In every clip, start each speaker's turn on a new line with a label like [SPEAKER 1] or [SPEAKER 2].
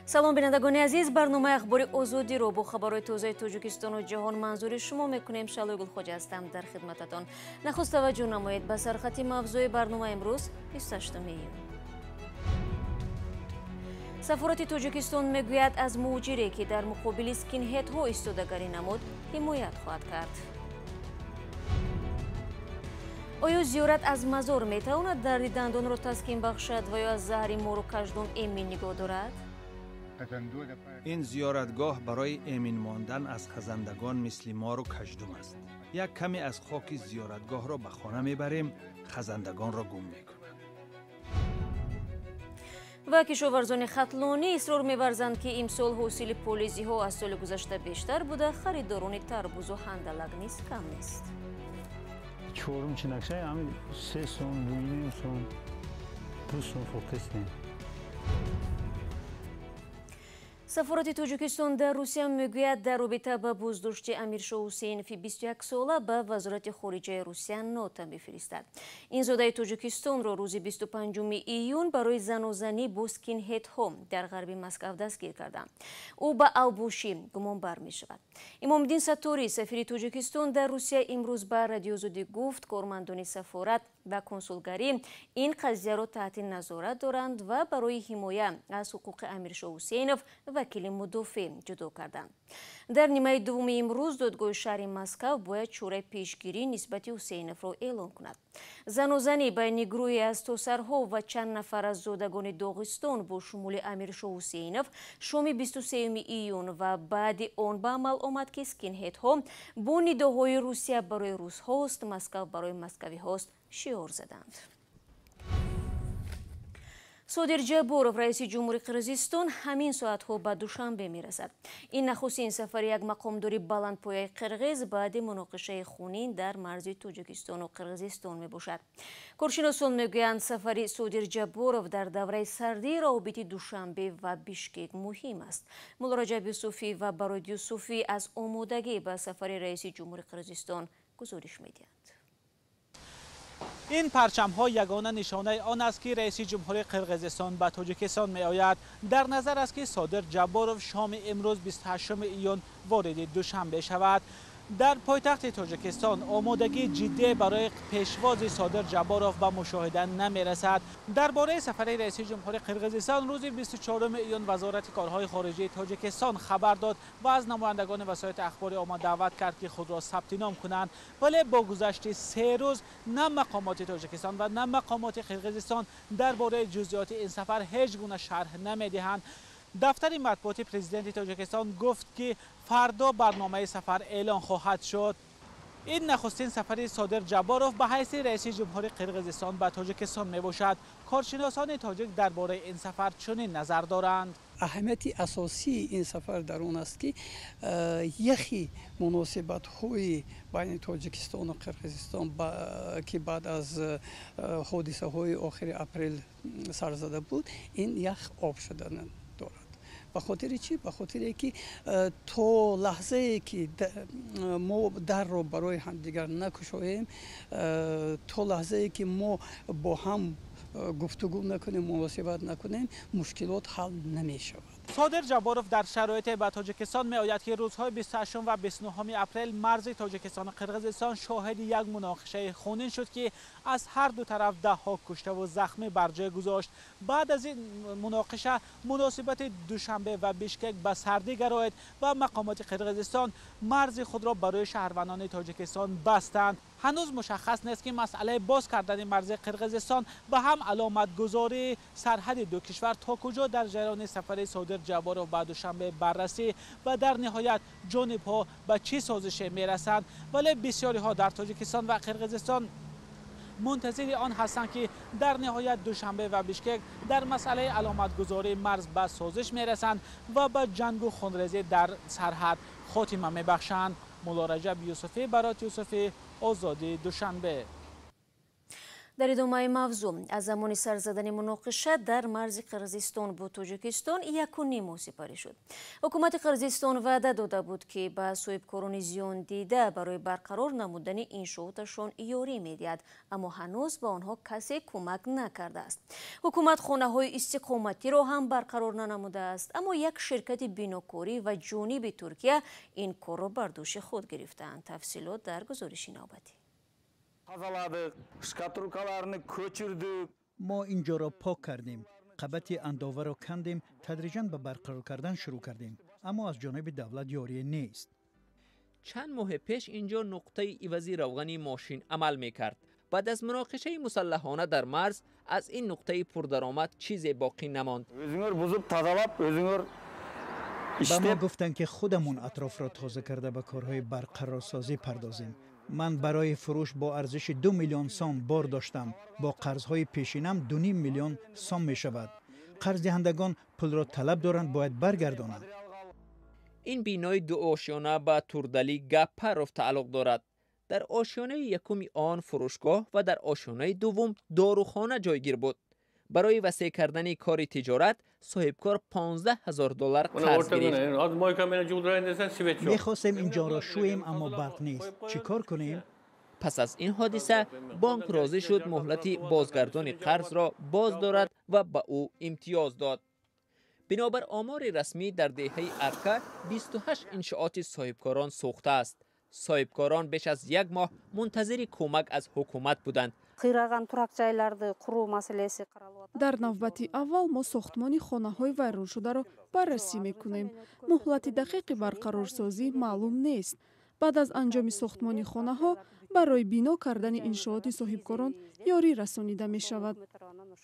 [SPEAKER 1] салом бинандагони азиз, барномаи ахбори озодиро бо хабарои тозаи Тоҷикистону ҷаҳон манзури шумо мекунем. Шалои Гулхоҷа ҳастам дар хидмататон. Нахуст таваҷҷӯҳ намоед ба сархати мавзӯи барнома имрӯз 28 июн. Сафорати Тоҷикистон мегӯяд аз муҳоҷире ки дар муқобили скинҳедҳо истодагарӣ намуд ҳимоят хоҳад кард. оё зиёрат аз мазор метавонад дарди дандонро таскин бахшад ва ё аз заҳри мору каждум эмин нигоҳ дорад?
[SPEAKER 2] این زیارتگاه برای امین ماندن از خزندگان مثل مار و کژدم است. یک کمی از خاک زیارتگاه را به خانه میبریم، خزندگان را گم میکنیم.
[SPEAKER 1] ва кишоварзони хатлонӣ исрор меварзанд ки имсол ҳосили полизиҳо аз соли гузашта бештар буда харидорони тарбузу ҳандалак низ кам нест.
[SPEAKER 3] чорум чинакшаи ҳамин 3 сом 2.5 сом 2 сом фоқистем.
[SPEAKER 1] сафорати Тоҷикистон дар Русия мегӯяд дар робита ба боздошти Амиршоҳ Ҳусейнови 21 сола ба вазорати хориҷаи Русия нота мефиристад. ин зодаи Тоҷикистонро рӯзи 25 июн барои занозанӣ бо скинҳедҳо дар ғарби Москав дастгир карданд. ӯ ба авбошӣ гумонбар мешавад. Имомиддин Сатторӣ, сафири Тоҷикистон дар Русия, имрӯз ба радиозодӣ гуфт кормандони сафорат ва консулгарӣ ин қазияро таҳти назорат доранд ва барои ҳимоя аз ҳуқуқи Амиршоҳ Ҳусейнов вакили мудофеъ ҷудо карданд. дар нимаи дуввуми имрӯз додгоҳи шаҳри Москав бояд чораи пешгирӣ нисбати Ҳусейновро эълон кунад. занозанӣ байни гурӯҳе аз тосарҳо ва чанд нафар аз зодагони Доғистон бо шумули Амиршоҳ Ҳусейнов шоми 23 июн ва баъди он ба амал омад ки скинҳедҳо бо нидоҳои Русия барои русҳост, Москав барои москавиҳост шиор заданд. Содир Ҷаборов, раиси ҷумҳури Қирғизистон, ҳамин соатҳо ба Душанбе мерасад. ин нахустин сафари як мақомдори баландпояи қирғиз баъди муноқишаи хунин дар марзи Тоҷикистону Қирғизистон мебошад. Коршиносон мегӯянд сафари Содир Ҷаборов дар давраи сардии равобити Душанбе ва Бишкек муҳим аст. Мулло Раҷаб Юсуфӣ ва Барод Юсуфӣ аз омодагӣ ба сафари раиси ҷумҳури Қирғизистон гузориш медиҳанд.
[SPEAKER 4] این پرچم ها یگانه نشانه آن است که رئیس جمهوری قرقیزستان به تاجیکستان می آید. در نظر است که صادر جباروف شام امروز 28 ایون وارد دوشنبه شود. در پایتخت تاجیکستان آمادگی جدی برای پیشواز صادر جباروف به مشاهده نمی رسد. درباره سفر رئیس جمهوری قرقیزستان روز 24 ایون وزارت کارهای خارجه تاجیکستان خبر داد و از نمایندگان وسایل اخباری آمد دعوت کرد که خود را ثبت نام کنند، ولی با گذشت 3 روز نه مقامات تاجیکستان و نه مقامات قرقیزستان درباره جزئیات این سفر هیچ گونه شرح نمی‌دهند. دفتر مطبوعاتی پرزیدنت تاجیکستان گفت که فردا برنامه سفر اعلان خواهد شد. این نخستین سفر صادر جباروف به حیث رئیس جمهوری قرقیزستان به تاجیکستان می باشد. کارشناسان تاجیک درباره این سفر چنین نظر دارند.
[SPEAKER 5] اهمیت اساسی این سفر در اون است که یکی مناسبت های بین تاجیکستان و قرقیزستان که بعد از حادثه های آخر اپریل سر زده بود، این یک آب شدن دارد. به خاطر چی؟ به خاطر که تا لحظه ای که ما در رو برای همدیگر نکشاییم، تا لحظه ای که ما با هم گفتگو نکنیم، مناسبت نکنیم، مشکلات حل نمی شود.
[SPEAKER 4] صادر جباروف در شرایط به تاجیکستان می آید که روزهای 28 و 29 اپریل مرز تاجیکستان و قرقیزستان شاهد یک مناقشه خونین شد که از هر دو طرف ده‌ها کشته و زخمی بر جای گذاشت. بعد از این مناقشه مناسبت دوشنبه و بیشکک به سردی گرایید و مقامات قرقیزستان مرز خود را برای شهروندان تاجیکستان بستند. هنوز مشخص نیست که مسئله باز کردن مرز قرقیزستان به هم علامت گذاری سرحد دو کشور تا کجا در جریان سفر صادر جباروف به دوشنبه بررسی و در نهایت جانب‌ها به چه سازشی میرسند. ولی بسیاری ها در تاجیکستان و قرقیزستان منتظر آن هستند که در نهایت دوشنبه و بیشکک در مسئله علامت گذاری مرز به سازش میرسند و به جنگ و خونریزی در سرحد خاتمه میبخشند. مولا رجب یوسفی، برات یوسفی، آزادی، دوشنبه.
[SPEAKER 1] در ادامه موضوع از زمان سر زدن مناقشه در مرز قرقیزستان با تاجیکستان 1.5 ماه سپری شد. حکومت قرقیزستان وعده داده بود که به صاحبکاران زیان دیده برای برقرار نمودن انشاءاتشان یاری میدهد، اما هنوز به آنها کسی کمک نکرده است. حکومت خانه‌های استقامتی را هم برقرار ننموده است، اما یک شرکت بیناکاری و جانب ترکیه این کار را بر دوش خود گرفتند. تفصیلات در گزارش نوبتی.
[SPEAKER 6] ما اینجا را پاک کردیم، قبط انداوه را کندیم، تدریجاً به برقرار کردن شروع کردیم، اما از جانب دولت یاری نیست.
[SPEAKER 7] چند ماه پیش اینجا نقطه عوضی روغنی ماشین عمل میکرد. بعد از مناقشه مسلحانه در مرز از این نقطه پردرآمد چیزی باقی نماند.
[SPEAKER 6] به ما گفتند که خودمون اطراف را تازه کرده به کارهای برقرارسازی پردازیم. من برای فروش با ارزش 2 میلیون سام بار داشتم. با قرضهای پیشینم 2.5 میلیون سام می شود. قرض دهندگان پول را طلب دارند، باید برگردانند.
[SPEAKER 7] این بینای 2 آشیانه به توردلی گپروف تعلق دارد. در آشیانه یکم آن فروشگاه و در آشیانه دوم داروخانه جایگیر بود. برای وسیع کردن کار تجارت صاحبکار $15,000 قرض گرفت.
[SPEAKER 6] می‌خواستیم اینجا را شوییم اما برق نیست. چیکار کنیم؟
[SPEAKER 7] پس از این حادثه بانک راضی شد مهلت بازگردان قرض را باز دارد و به او امتیاز داد. بنابر آمار رسمی در دهه ارکه 28 انشاءات صاحبکاران سوخته است. صاحبکاران بیش از 1 ماه منتظر کمک از حکومت بودند.
[SPEAKER 8] در نوبت اول ما ساختمان خانه‌های ویران شده را بررسی می‌کنیم. مهلت دقیق برقرارسازی معلوم نیست. بعد از انجام ساختمان خانه‌ها برای بنا کردن انشاءات صاحبکاران یاری رسانیده می‌شود.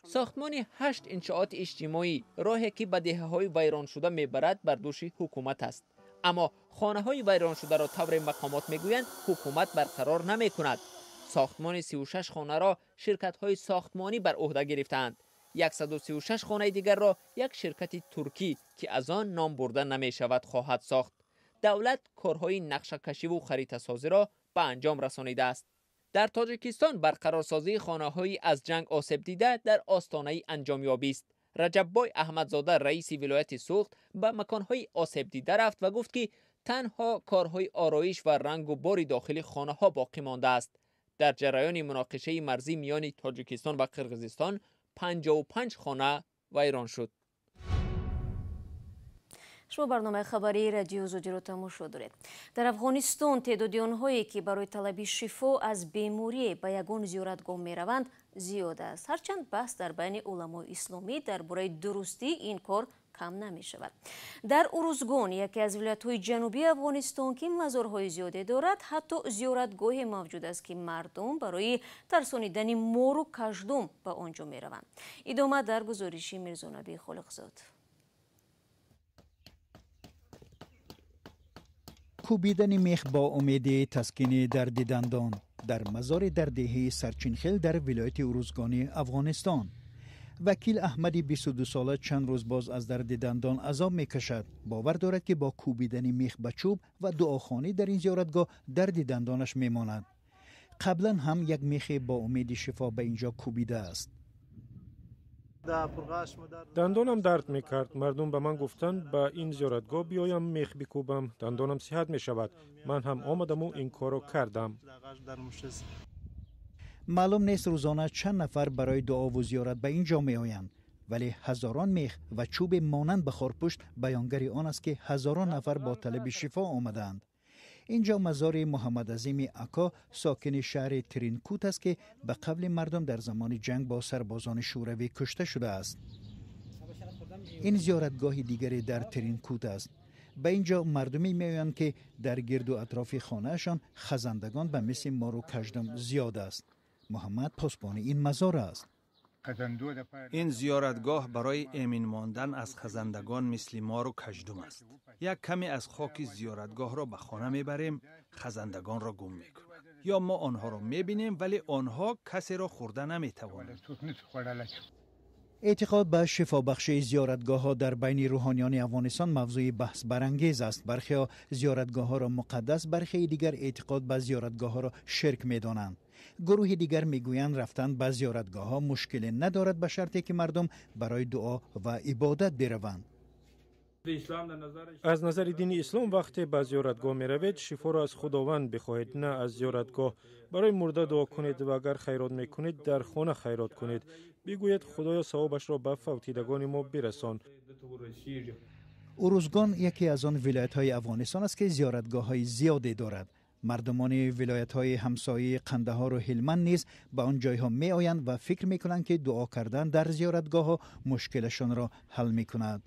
[SPEAKER 7] ساختمان 8 انشاءات اجتماعی راهی که به دهه‌های ویران شده می‌برد بر دوش حکومت است. اما خانه‌های ویران شده را طور مقامات می‌گویند حکومت برقرار نمی‌کند. ساختمان 36 خانه را شرکت‌های ساختمانی بر عهده گرفتند. 136 خانه دیگر را یک شرکت ترکی که از آن نام برده نمی‌شود خواهد ساخت. دولت کارهای نقشه کشی و خریطه سازی را به انجام رسانیده است. در تاجیکستان برقرارسازی خانه‌های از جنگ آسیب دیده در آستانه انجامیابی است. رجب‌بای احمدزاده رئیس ولایت سوخت به مکان‌های آسیب دیده رفت و گفت که تنها کارهای آرایش و رنگ و بار داخلی خانه‌ها باقی مانده است. در جریان مناقشه مرزی میان تاجیکستان و قرقیزستان 55 خانه ویران شد.
[SPEAKER 1] شما برنامه خبری رادیو زودی رو تماشا دارید. در افغانستان تعداد آنهایی که برای طلب شفا از بیماری به یگان زیارتگاه میروند زیاد است. هرچند بحث در بین علمای اسلامی درباره درستی این کار کم نمی شود. در اروزگان یکی از ولایت‌های جنوبی افغانستان که مزارهای زیادی دارد، حتی زیارتگاهی موجود است که مردم برای ترسانیدن مار و کژدم به آنجا می روند. ادامه در گزارش میرزا نبی خالقزاد.
[SPEAKER 6] کوبیدن میخ با امید تسکین درد دندان در مزار در دهه سرچینخیل در ولایت اروزگان افغانستان. وکیل احمدی 22 ساله چند روز باز از درد دندان عذاب میکشد. باور دارد که با کوبیدن میخ به چوب و دعاخوانی در این زیارتگاه درد دندانش میماند. قبلا هم یک میخ با امید شفا به اینجا کوبیده است.
[SPEAKER 9] دندانم درد میکرد. مردم به من گفتند با این زیارتگاه بیایم میخ بکوبم، دندانم صحت میشود. من هم آمدم و این کارو کردم.
[SPEAKER 6] معلوم نیست روزانه چند نفر برای دعا و زیارت به اینجا می آیند، ولی هزاران میخ و چوب مانند بخارپشت بیانگر آن است که هزاران نفر با طلب شفا آمدند. اینجا مزار محمد عظیم اکا ساکن شهر ترینکوت است که به قبل مردم در زمان جنگ با سربازان شوروی کشته شده است. این زیارتگاه دیگری در ترینکوت است. به اینجا مردمی میآیند که در گرد و اطراف خانهشان خزندگان به مثل مار و کژدم زیاد است. محمد پاسبان این مزار است.
[SPEAKER 2] این زیارتگاه برای امین ماندن از خزندگان مثل مار و کژدم است. یک کمی از خاک زیارتگاه را به خانه میبریم، خزندگان را گم میکنیم. یا ما آنها را میبینیم ولی آنها کسی را خورده نمیتوانند.
[SPEAKER 6] اعتقاد به شفابخشی زیارتگاه‌ها در بین روحانیان افغانستان موضوع بحث برانگیز است. برخی زیارتگاه‌ها را مقدس، برخی دیگر اعتقاد به زیارتگاه‌ها را شرک می‌دانند. گروه دیگر میگویند رفتن به زیارتگاه‌ها مشکلی ندارد به شرطی که مردم برای دعا و عبادت بروند.
[SPEAKER 9] از نظر دین اسلام وقتی به زیارتگاه می روید شفا را از خداوند بخواهید، نه از زیارتگاه. برای مرده دعا کنید و اگر خیرات می کنید در خانه خیرات کنید. بگوید خدایا ثوابش را به فوتیدگان ما برسان.
[SPEAKER 6] اروزگان یکی از آن ولایت‌های افغانستان است که زیارتگاه‌های زیادی دارد. مردمان ولایت‌های همسایه قندهار و هلمند نیز به آن جایها می‌آیند و فکر می‌کنند که دعا کردن در زیارتگاه‌ها مشکلشان را حل می‌کند.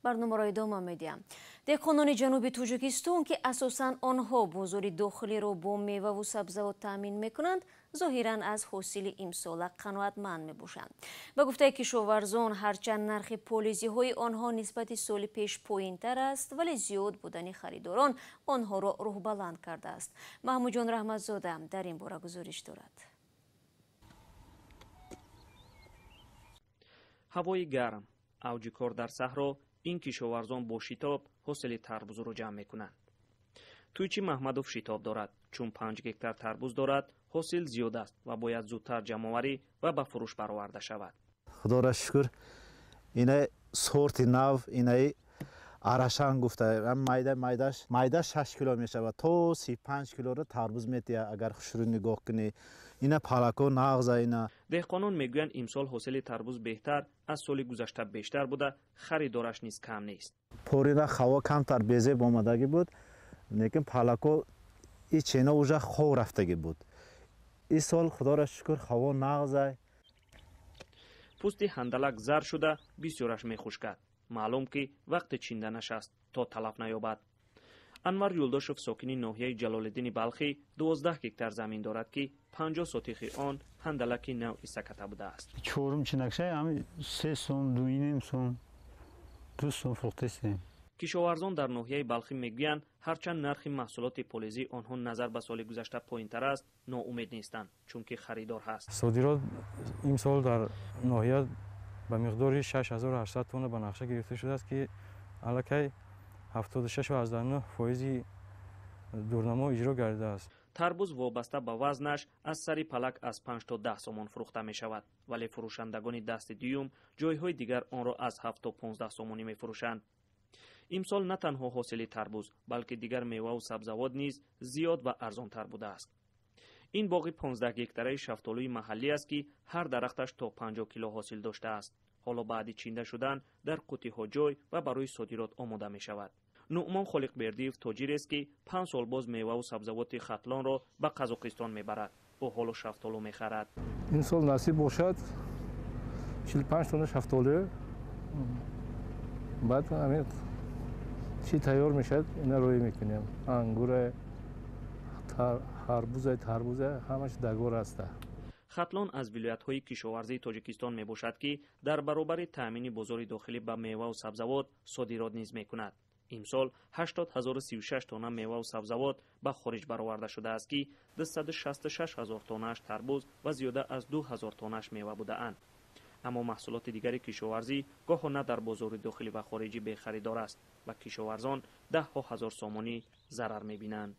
[SPEAKER 1] برنامه را ادامه میدیم. دهقانان جنوبی توجیکستان که اساساً آنها بازار داخلی را با میوه و سبزیجات تامین میکنند، ظاهراً از حاصل امسال قناعتمند میباشند. به گفته کشاورزان هرچند نرخ پالیزی های آنها نسبت سال پیش پایین تر است، ولی زیاد بودن خریداران آنها را روح بلند کرده است. محمود جان رحمتزاده در این باره گزارش دارد.
[SPEAKER 10] هوای گرم، اوج کار در صحرا، این کشاورزان با شتاب حاصل تربوز را جمع میکنند. تویچی محمدوف شتاب دارد، چون 5 گکتار تربوز دارد، حاصل زیاد است و باید زودتر جمع‌آوری و به فروش برآورده شود.
[SPEAKER 11] خدا را شکر اینه سورت نو، اینه آراشان گفته مایده 6 کیلو می شود تا 35 کیلو را تربوز میتیه. اگر خوش رو نگاه کنی اینا پالاکو ناغزه. اینا
[SPEAKER 10] دهقانان میگویند امسال حاصل تربوز بهتر از سال گذشته بیشتر بوده، خریدارش نیز کم نیست.
[SPEAKER 11] پورینا خوا کمتر بیزه آمدگی بود، لیکن پالاکو این چینا اوجا خو رفتگی بود. این سال خدا را شکر خوا ناغزه.
[SPEAKER 10] پوستی هندلک زر شده بسیارش میخوشکد. معلوم که وقت چیندنش است تا تلف نیابد. انور یولداشوف ساکنی ناحیه جلالالدین بلخی 12 گکتار زمین دارد که 50 سوتیخ آن هندلک نوع سکته بوده است.
[SPEAKER 3] چهارم چنکشه همین 3 سوم 2.5 سوم 2 سوم فروختیم.
[SPEAKER 10] کشاورزان در ناحیه بلخی میگویند هرچند نرخ محصولات پولیزی آنها نظر به سال گذشته پایین‌تر است، ناامید نیستند چون که خریدار هست.
[SPEAKER 12] صادرات این سال در ناحیه به مقدار 6800 تن به نقشه گرفته شده است که الکی 76.9% دورنما اجرا گردیده است.
[SPEAKER 10] تربوز وابسته به وزنش از سری پلک از 5 تا 10 سومون فروخته می شود، ولی فروشندگان دست دیوم جایهای دیگر آن را از 7 تا 15 سومونی می فروشند. امسال نه تنها حاصل تربوز بلکه دیگر میوه و سبزیجات نیز زیاد و ارزان تر بوده است. این باغ 15 گکتاره شفتالوی محلی است که هر درختش تا 50 کیلو حاصل داشته است. حالا بعد چینده شدن در قوطی‌ها جای و برای صادرات آماده می شود. نعمان خالقبردیف تاجر است که 5 سال باز میوه و سبزیجات ختلان را به قزاقستان میبرد. او حالا شفتالو میخرد.
[SPEAKER 12] این سال نصیب باشد 45 تن شفتالو بعد همین چی تیار میشد اینا روی میکنیم. انگور، تربوز همش دگور است.
[SPEAKER 10] ختلان از ولایت‌های کشاورزی تاجیکستان میباشد که در برابر تامین بازار داخلی به میوه و سبزیجات صادرات نیز میکند. امسال 80036 تن میوه و سبزیجات به خارج برآورده شده است که 266000 تنش تربوز و زیاده از 2000 تنش میوه بوده اند. اما محصولات دیگر کشاورزی گاهی در بازار داخلی و خارجی به خریدار است و کشاورزان 10,000 سومانی ضرر میبینند.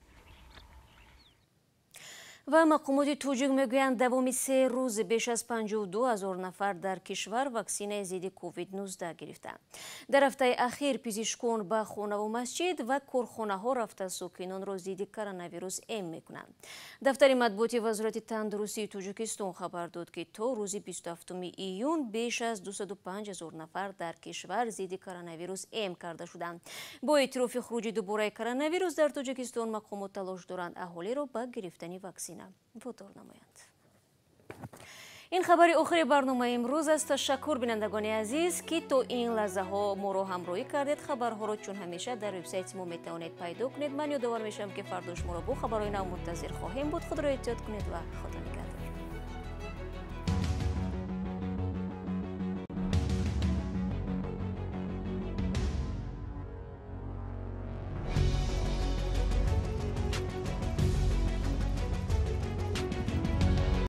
[SPEAKER 1] و مقامات توجیک میگویند دوام 3 روز بیش از 52,000 نفر در کشور واکسینه ضد کووید 19 گرفتند. در هفته اخیر پزشکان به خانه و مسجد و کارخانه ها رفته ساکنان را ضد کرونا ویروس اعلام میکنند. دفتر مطبوعاتی وزارت تندرستی توجیکستان خبر داد که تا روز 27 ایون بیش از 205,000 نفر در کشور ضد کرونا ویروس اعلام کرده شدند. با اعتراف خروج دوباره کرونا ویروس در توجیکستان مقامات تلاش دارند اهالی را به گرفتن واکسینه وادار نمایند. این خبر آخر برنامه امروز است. تشکر بینندگان عزیز که تا این لحظه ها ما را همراهی کردید. خبرها را چون همیشه در وبسایت ما میتوانید پیدا کنید. من یادآور میشم که فردا شما را با خبرهای نو منتظر خواهیم بود. خود را احتیاط کنید و خدا نگهدار.